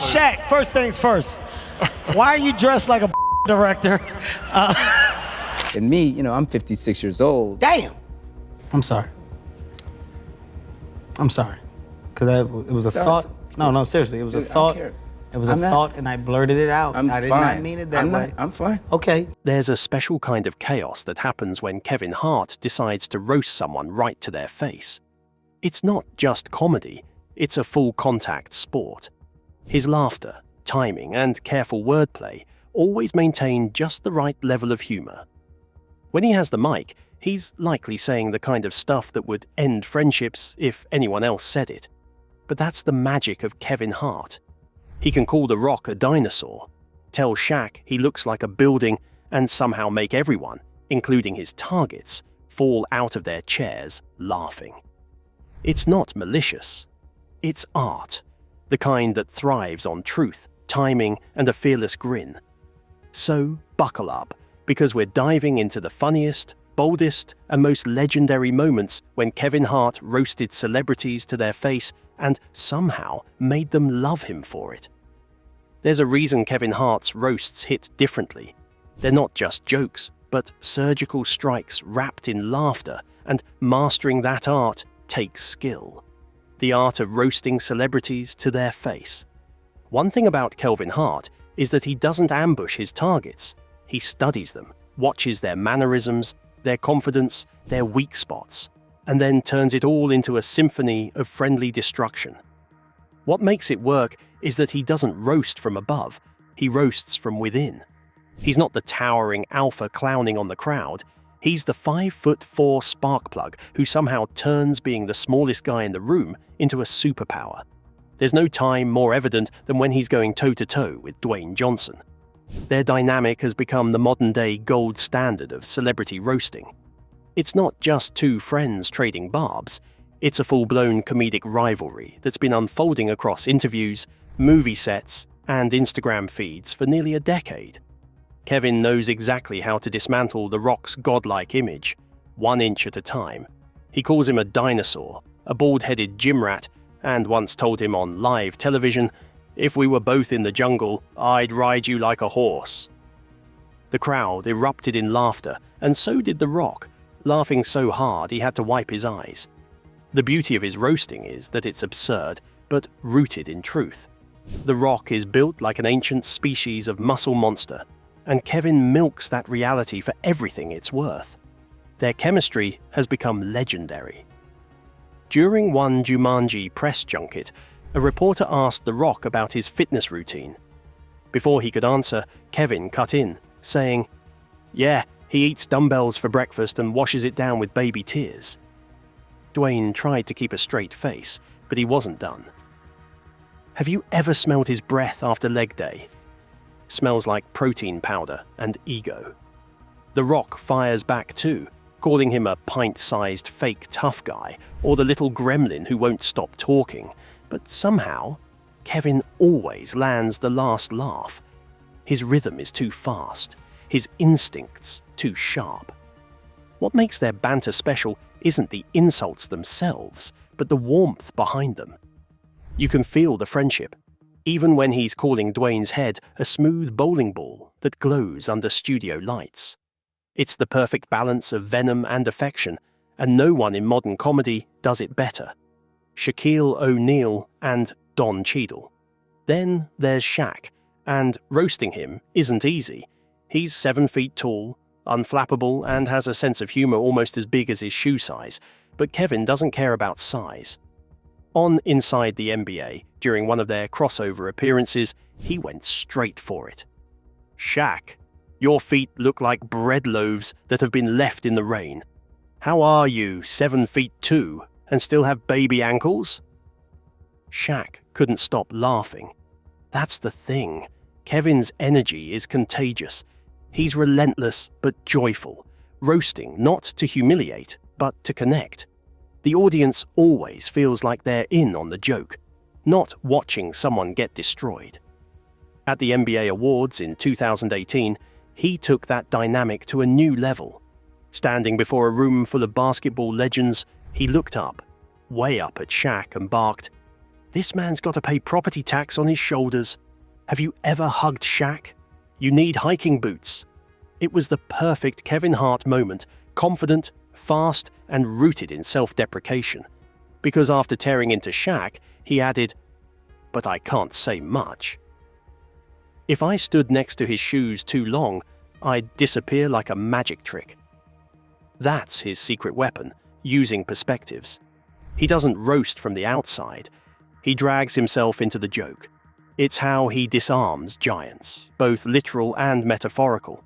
Shaq, first things first. Why are you dressed like a director? And me, you know, I'm 56 years old. Damn. I'm sorry. I'm sorry. Because it was a thought. No, seriously, it was a thought. It was a thought, and I blurted it out. I did not mean it that way. I'm fine. Okay. There's a special kind of chaos that happens when Kevin Hart decides to roast someone right to their face. It's not just comedy, it's a full contact sport. His laughter, timing, and careful wordplay always maintain just the right level of humour. When he has the mic, he's likely saying the kind of stuff that would end friendships if anyone else said it. But that's the magic of Kevin Hart. He can call The Rock a dinosaur, tell Shaq he looks like a building, and somehow make everyone, including his targets, fall out of their chairs laughing. It's not malicious. It's art, the kind that thrives on truth, timing, and a fearless grin. So buckle up, because we're diving into the funniest, boldest, and most legendary moments when Kevin Hart roasted celebrities to their face and somehow made them love him for it. There's a reason Kevin Hart's roasts hit differently. They're not just jokes, but surgical strikes wrapped in laughter, and mastering that art takes skill. The art of roasting celebrities to their face. One thing about Kevin Hart is that he doesn't ambush his targets. He studies them, watches their mannerisms, their confidence, their weak spots, and then turns it all into a symphony of friendly destruction. What makes it work is that he doesn't roast from above, he roasts from within. He's not the towering alpha clowning on the crowd, he's the 5'4" spark plug who somehow turns being the smallest guy in the room into a superpower. There's no time more evident than when he's going toe-to-toe with Dwayne Johnson. Their dynamic has become the modern-day gold standard of celebrity roasting. It's not just two friends trading barbs, it's a full-blown comedic rivalry that's been unfolding across interviews, movie sets, and Instagram feeds for nearly a decade. Kevin knows exactly how to dismantle The Rock's godlike image, 1 inch at a time. He calls him a dinosaur, a bald-headed gym rat, and once told him on live television, "If we were both in the jungle, I'd ride you like a horse." The crowd erupted in laughter, and so did The Rock, laughing so hard he had to wipe his eyes. The beauty of his roasting is that it's absurd, but rooted in truth. The Rock is built like an ancient species of muscle monster, and Kevin milks that reality for everything it's worth. Their chemistry has become legendary. During one Jumanji press junket, a reporter asked The Rock about his fitness routine. Before he could answer, Kevin cut in, saying, "Yeah, he eats dumbbells for breakfast and washes it down with baby tears." Dwayne tried to keep a straight face, but he wasn't done. Have you ever smelled his breath after leg day? Smells like protein powder and ego. The Rock fires back too, calling him a pint-sized fake tough guy or the little gremlin who won't stop talking. But somehow, Kevin always lands the last laugh. His rhythm is too fast, his instincts too sharp. What makes their banter special isn't the insults themselves, but the warmth behind them. You can feel the friendship, even when he's calling Dwayne's head a smooth bowling ball that glows under studio lights. It's the perfect balance of venom and affection, and no one in modern comedy does it better. Shaquille O'Neal and Don Cheadle. Then there's Shaq, and roasting him isn't easy. He's 7 feet tall, unflappable, and has a sense of humour almost as big as his shoe size, but Kevin doesn't care about size. On Inside the NBA, during one of their crossover appearances, he went straight for it. "Shaq, your feet look like bread loaves that have been left in the rain. How are you, 7 feet 2, and still have baby ankles?" Shaq couldn't stop laughing. That's the thing. Kevin's energy is contagious. He's relentless but joyful, roasting not to humiliate, but to connect. The audience always feels like they're in on the joke, not watching someone get destroyed. At the NBA Awards in 2018, he took that dynamic to a new level. Standing before a room full of basketball legends, he looked up, way up at Shaq, and barked, This man's got to pay property tax on his shoulders. Have you ever hugged Shaq? You need hiking boots. It was the perfect Kevin Hart moment, confident, fast, and rooted in self-deprecation. Because after tearing into Shaq, he added, "But I can't say much." If I stood next to his shoes too long, I'd disappear like a magic trick. That's his secret weapon, using perspectives. He doesn't roast from the outside. He drags himself into the joke. It's how he disarms giants, both literal and metaphorical.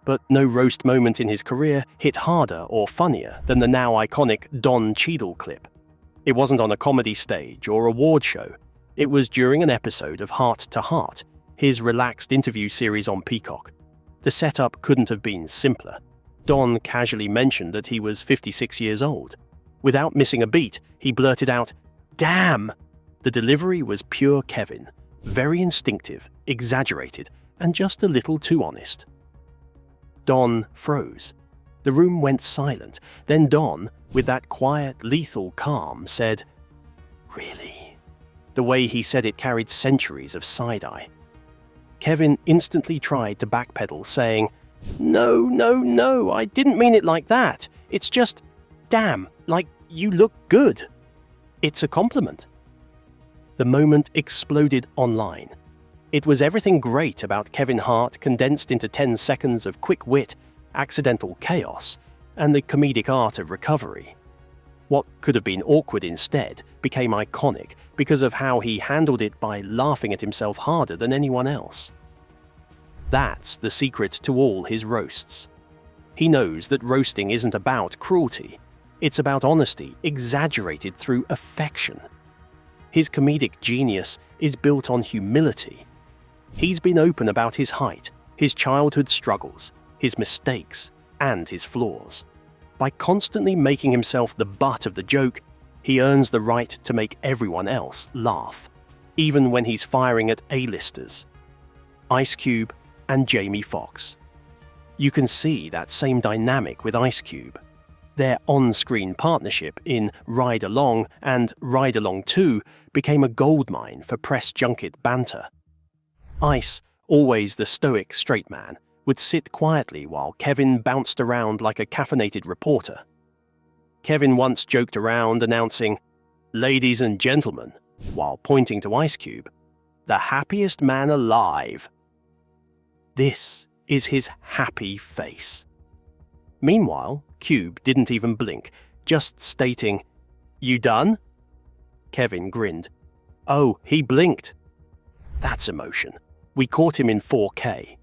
But no roast moment in his career hit harder or funnier than the now iconic Don Cheadle clip. It wasn't on a comedy stage or award show. It was during an episode of Heart to Heart, his relaxed interview series on Peacock. The setup couldn't have been simpler. Don casually mentioned that he was 56 years old. Without missing a beat, he blurted out, "Damn!" The delivery was pure Kevin, very instinctive, exaggerated, and just a little too honest. Don froze. The room went silent. Then Don, with that quiet, lethal calm, said, "Really?" The way he said it carried centuries of side-eye. Kevin instantly tried to backpedal, saying, No, I didn't mean it like that. It's just, damn, like, you look good." It's a compliment. The moment exploded online. It was everything great about Kevin Hart condensed into 10 seconds of quick wit, accidental chaos, and the comedic art of recovery. What could have been awkward instead became iconic because of how he handled it by laughing at himself harder than anyone else. That's the secret to all his roasts. He knows that roasting isn't about cruelty. It's about honesty, exaggerated through affection. His comedic genius is built on humility. He's been open about his height, his childhood struggles, his mistakes, and his flaws. By constantly making himself the butt of the joke, he earns the right to make everyone else laugh, even when he's firing at A-listers. Ice Cube and Jamie Foxx. You can see that same dynamic with Ice Cube. Their on-screen partnership in Ride Along and Ride Along 2 became a goldmine for press junket banter. Ice, always the stoic straight man, would sit quietly while Kevin bounced around like a caffeinated reporter. Kevin once joked around announcing, "Ladies and gentlemen," while pointing to Ice Cube, "the happiest man alive." This is his happy face. Meanwhile, Cube didn't even blink, just stating, "You done?" Kevin grinned. "Oh, he blinked." That's emotion. We caught him in 4K.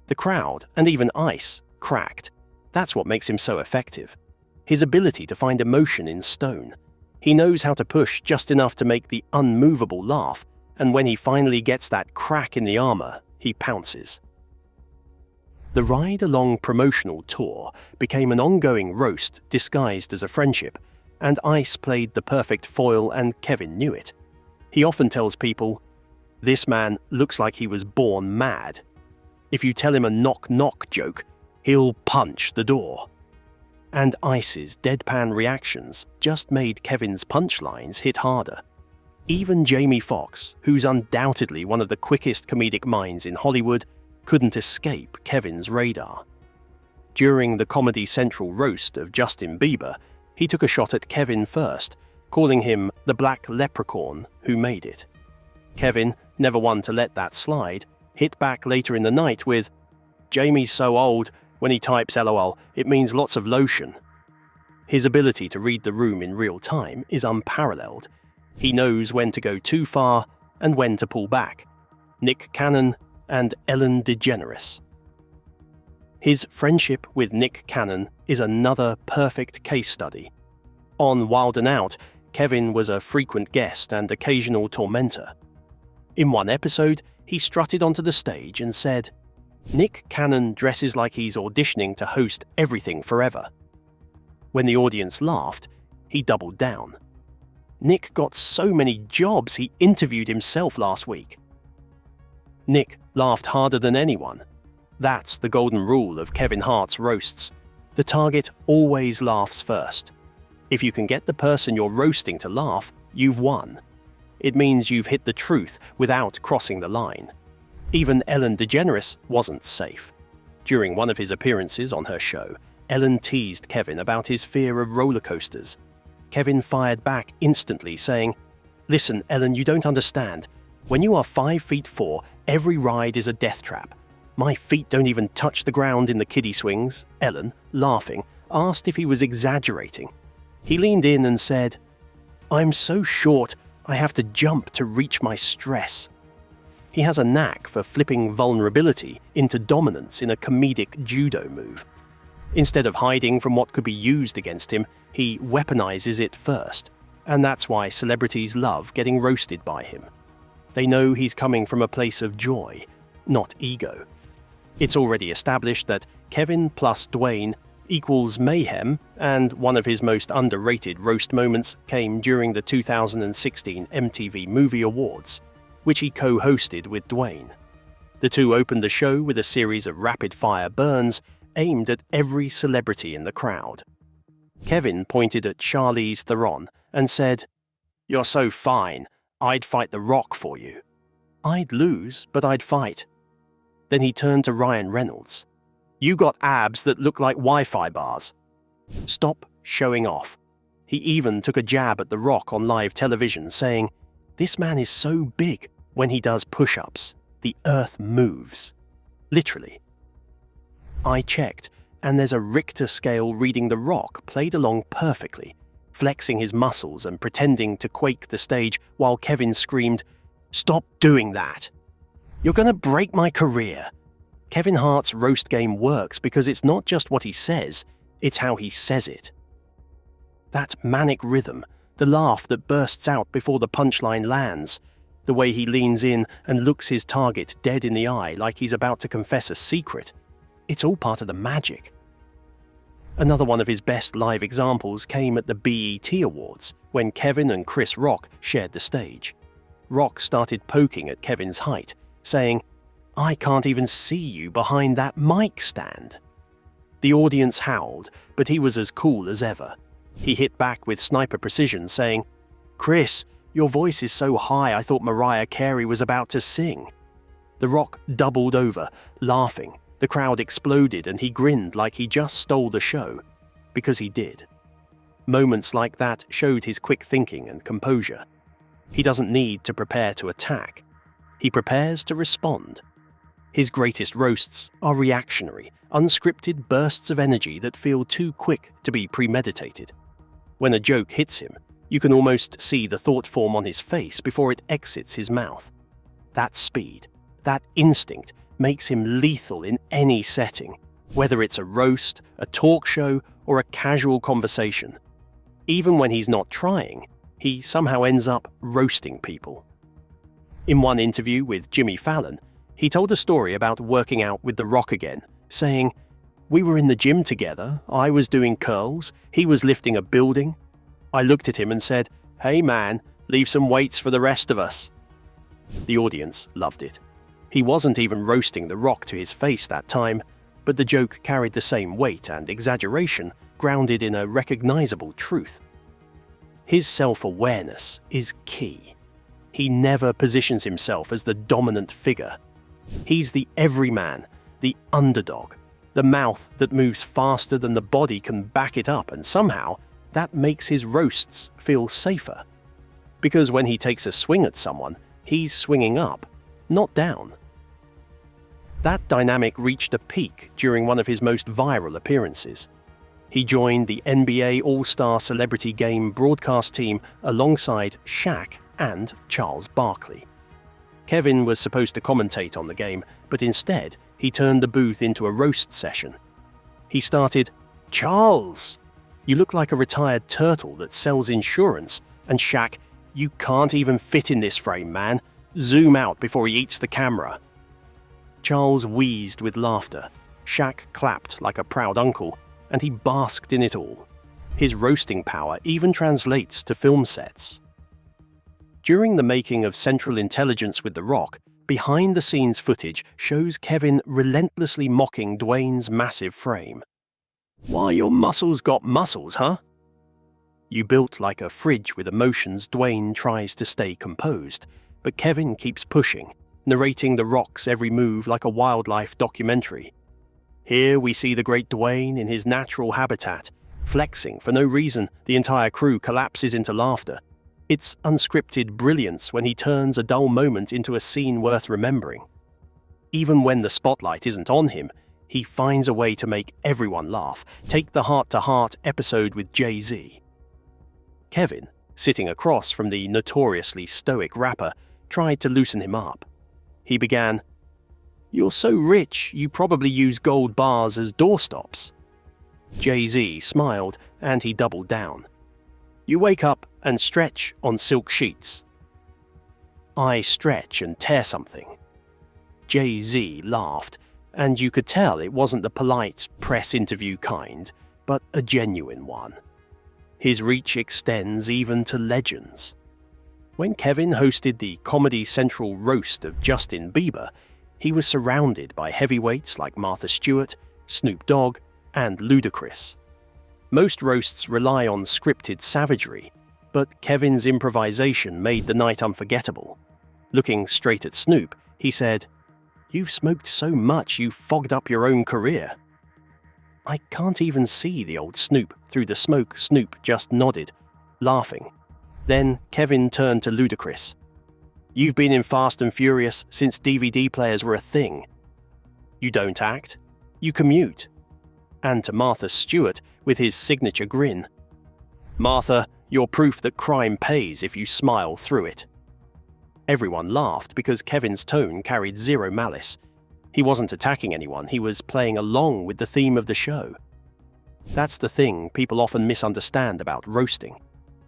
The crowd, and even Ice, cracked. That's what makes him so effective. His ability to find emotion in stone. He knows how to push just enough to make the unmovable laugh, and when he finally gets that crack in the armor, he pounces. The Ride Along promotional tour became an ongoing roast disguised as a friendship, and Ice played the perfect foil and Kevin knew it. He often tells people, "This man looks like he was born mad. If you tell him a knock-knock joke, he'll punch the door." And Ice's deadpan reactions just made Kevin's punchlines hit harder. Even Jamie Foxx, who's undoubtedly one of the quickest comedic minds in Hollywood, couldn't escape Kevin's radar. During the Comedy Central roast of Justin Bieber, he took a shot at Kevin first, calling him the black leprechaun who made it. Kevin, never one to let that slide, hit back later in the night with, "Jamie's so old, when he types LOL, it means lots of lotion." His ability to read the room in real time is unparalleled. He knows when to go too far and when to pull back. Nick Cannon and Ellen DeGeneres. His friendship with Nick Cannon is another perfect case study. On Wild 'N Out, Kevin was a frequent guest and occasional tormentor. In one episode, he strutted onto the stage and said, "Nick Cannon dresses like he's auditioning to host Everything Forever." When the audience laughed, he doubled down. "Nick got so many jobs he interviewed himself last week." Nick laughed harder than anyone. That's the golden rule of Kevin Hart's roasts. The target always laughs first. If you can get the person you're roasting to laugh, you've won. it means you've hit the truth without crossing the line. Even Ellen DeGeneres wasn't safe. During one of his appearances on her show, Ellen teased Kevin about his fear of roller coasters. Kevin fired back instantly, saying, "Listen, Ellen, you don't understand. When you are 5'4", every ride is a death trap. My feet don't even touch the ground in the kiddie swings." Ellen, laughing, asked if he was exaggerating. He leaned in and said, "I'm so short, I have to jump to reach my stress." He has a knack for flipping vulnerability into dominance in a comedic judo move. Instead of hiding from what could be used against him, he weaponizes it first, and that's why celebrities love getting roasted by him. They know he's coming from a place of joy, not ego. It's already established that Kevin plus Dwayne equals mayhem, and one of his most underrated roast moments came during the 2016 MTV Movie Awards, which he co-hosted with Dwayne. The two opened the show with a series of rapid-fire burns aimed at every celebrity in the crowd. Kevin pointed at Charlize Theron and said, "You're so fine, I'd fight The Rock for you." "I'd lose, but I'd fight." Then he turned to Ryan Reynolds. "You got abs that look like Wi-Fi bars. Stop showing off." He even took a jab at The Rock on live television, saying, "This man is so big, when he does push-ups, the earth moves." Literally. I checked, and there's a Richter scale reading The Rock played along perfectly, flexing his muscles and pretending to quake the stage while Kevin screamed, "Stop doing that! You're gonna break my career." Kevin Hart's roast game works because it's not just what he says, it's how he says it. That manic rhythm, the laugh that bursts out before the punchline lands, the way he leans in and looks his target dead in the eye like he's about to confess a secret, it's all part of the magic. Another one of his best live examples came at the BET Awards, when Kevin and Chris Rock shared the stage. Rock started poking at Kevin's height, saying, "I can't even see you behind that mic stand." The audience howled, but he was as cool as ever. He hit back with sniper precision, saying, "Chris, your voice is so high I thought Mariah Carey was about to sing." The Rock doubled over, laughing. The crowd exploded and he grinned like he just stole the show, because he did. Moments like that showed his quick thinking and composure. He doesn't need to prepare to attack. He prepares to respond. His greatest roasts are reactionary, unscripted bursts of energy that feel too quick to be premeditated. When a joke hits him, you can almost see the thought form on his face before it exits his mouth. That speed, that instinct, makes him lethal in any setting, whether it's a roast, a talk show, or a casual conversation. Even when he's not trying, he somehow ends up roasting people. In one interview with Jimmy Fallon, he told a story about working out with The Rock again, saying, "We were in the gym together, I was doing curls, he was lifting a building. I looked at him and said, 'Hey man, leave some weights for the rest of us.'" The audience loved it. He wasn't even roasting The Rock to his face that time, but the joke carried the same weight and exaggeration, grounded in a recognizable truth. His self-awareness is key. He never positions himself as the dominant figure. He's the everyman, the underdog, the mouth that moves faster than the body can back it up, and somehow that makes his roasts feel safer. Because when he takes a swing at someone, he's swinging up, not down. That dynamic reached a peak during one of his most viral appearances. He joined the NBA All-Star Celebrity Game broadcast team alongside Shaq and Charles Barkley. Kevin was supposed to commentate on the game, but instead he turned the booth into a roast session. He started, "Charles, you look like a retired turtle that sells insurance," and Shaq, "You can't even fit in this frame, man. Zoom out before he eats the camera." Charles wheezed with laughter. Shaq clapped like a proud uncle, and he basked in it all. His roasting power even translates to film sets. During the making of Central Intelligence with The Rock, behind-the-scenes footage shows Kevin relentlessly mocking Dwayne's massive frame. "Why, your muscles got muscles, huh? You built like a fridge with emotions. Dwayne tries to stay composed, but Kevin keeps pushing, narrating the Rock's every move like a wildlife documentary. Here we see the great Dwayne in his natural habitat, flexing for no reason. The entire crew collapses into laughter. It's unscripted brilliance when he turns a dull moment into a scene worth remembering. Even when the spotlight isn't on him, he finds a way to make everyone laugh. Take the heart-to-heart episode with Jay-Z. Kevin, sitting across from the notoriously stoic rapper, tried to loosen him up. He began, "You're so rich, you probably use gold bars as doorstops." Jay-Z smiled and he doubled down. "You wake up and stretch on silk sheets." "I stretch and tear something." Jay-Z laughed, and you could tell it wasn't the polite press interview kind, but a genuine one. His reach extends even to legends. When Kevin hosted the Comedy Central roast of Justin Bieber, he was surrounded by heavyweights like Martha Stewart, Snoop Dogg, and Ludacris. Most roasts rely on scripted savagery, but Kevin's improvisation made the night unforgettable. Looking straight at Snoop, he said, "You've smoked so much you fogged up your own career." "I can't even see the old Snoop through the smoke." Snoop just nodded, laughing. Then Kevin turned to Ludacris. "You've been in Fast and Furious since DVD players were a thing. You don't act, you commute." And to Martha Stewart with his signature grin. "Martha, you're proof that crime pays if you smile through it." Everyone laughed because Kevin's tone carried zero malice. He wasn't attacking anyone, he was playing along with the theme of the show. That's the thing people often misunderstand about roasting.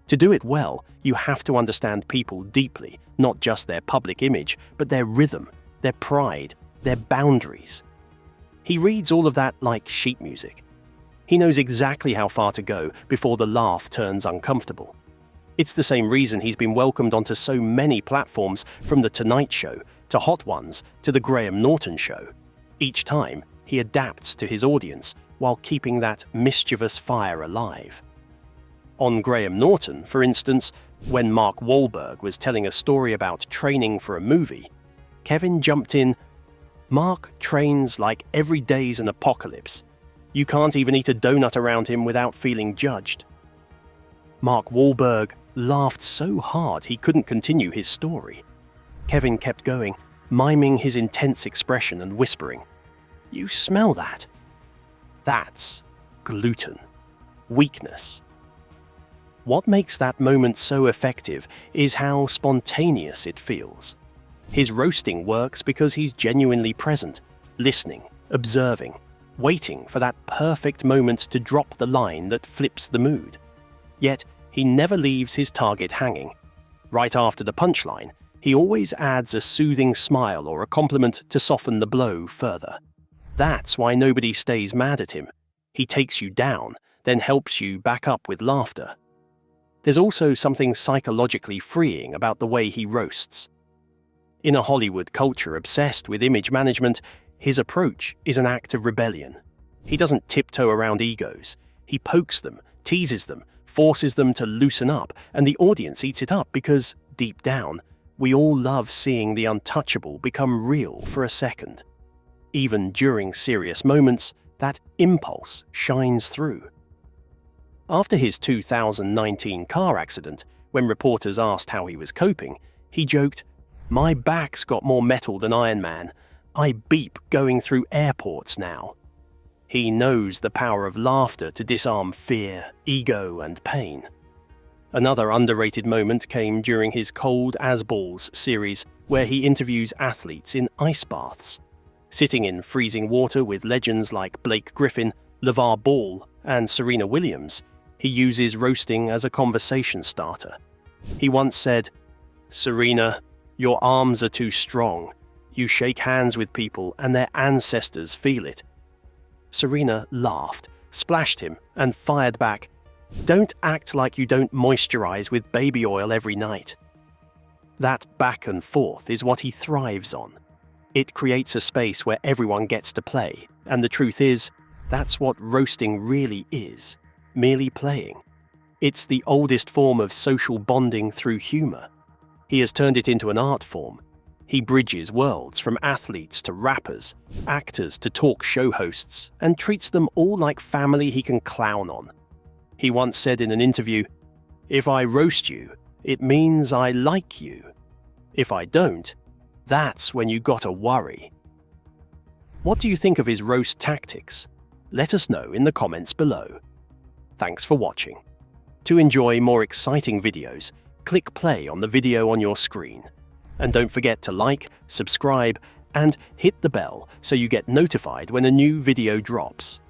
To do it well, you have to understand people deeply, not just their public image, but their rhythm, their pride, their boundaries. He reads all of that like sheet music. He knows exactly how far to go before the laugh turns uncomfortable. It's the same reason he's been welcomed onto so many platforms, from The Tonight Show to Hot Ones to The Graham Norton Show. Each time, he adapts to his audience while keeping that mischievous fire alive. On Graham Norton, for instance, when Mark Wahlberg was telling a story about training for a movie, Kevin jumped in, "Mark trains like every day's an apocalypse. You can't even eat a donut around him without feeling judged." Mark Wahlberg laughed so hard he couldn't continue his story. Kevin kept going, miming his intense expression and whispering, "You smell that? That's gluten. Weakness." What makes that moment so effective is how spontaneous it feels. His roasting works because he's genuinely present, listening, observing, waiting for that perfect moment to drop the line that flips the mood. Yet, he never leaves his target hanging. Right after the punchline, he always adds a soothing smile or a compliment to soften the blow further. That's why nobody stays mad at him. He takes you down, then helps you back up with laughter. There's also something psychologically freeing about the way he roasts. In a Hollywood culture obsessed with image management, his approach is an act of rebellion. He doesn't tiptoe around egos. He pokes them, teases them, forces them to loosen up, and the audience eats it up because, deep down, we all love seeing the untouchable become real for a second. Even during serious moments, that impulse shines through. After his 2019 car accident, when reporters asked how he was coping, he joked, "My back's got more metal than Iron Man. I beep going through airports now." He knows the power of laughter to disarm fear, ego, and pain. Another underrated moment came during his Cold as Balls series, where he interviews athletes in ice baths. Sitting in freezing water with legends like Blake Griffin, LeVar Ball, and Serena Williams, he uses roasting as a conversation starter. He once said, "Serena, your arms are too strong. You shake hands with people and their ancestors feel it." Serena laughed, splashed him, and fired back, "Don't act like you don't moisturize with baby oil every night." That back and forth is what he thrives on. It creates a space where everyone gets to play, and the truth is, that's what roasting really is, merely playing. It's the oldest form of social bonding through humour. He has turned it into an art form. He bridges worlds from athletes to rappers, actors to talk show hosts, and treats them all like family he can clown on. He once said in an interview, "If I roast you, it means I like you. If I don't, that's when you gotta worry." What do you think of his roast tactics? Let us know in the comments below. Thanks for watching. To enjoy more exciting videos, click play on the video on your screen. And don't forget to like, subscribe, and hit the bell so you get notified when a new video drops.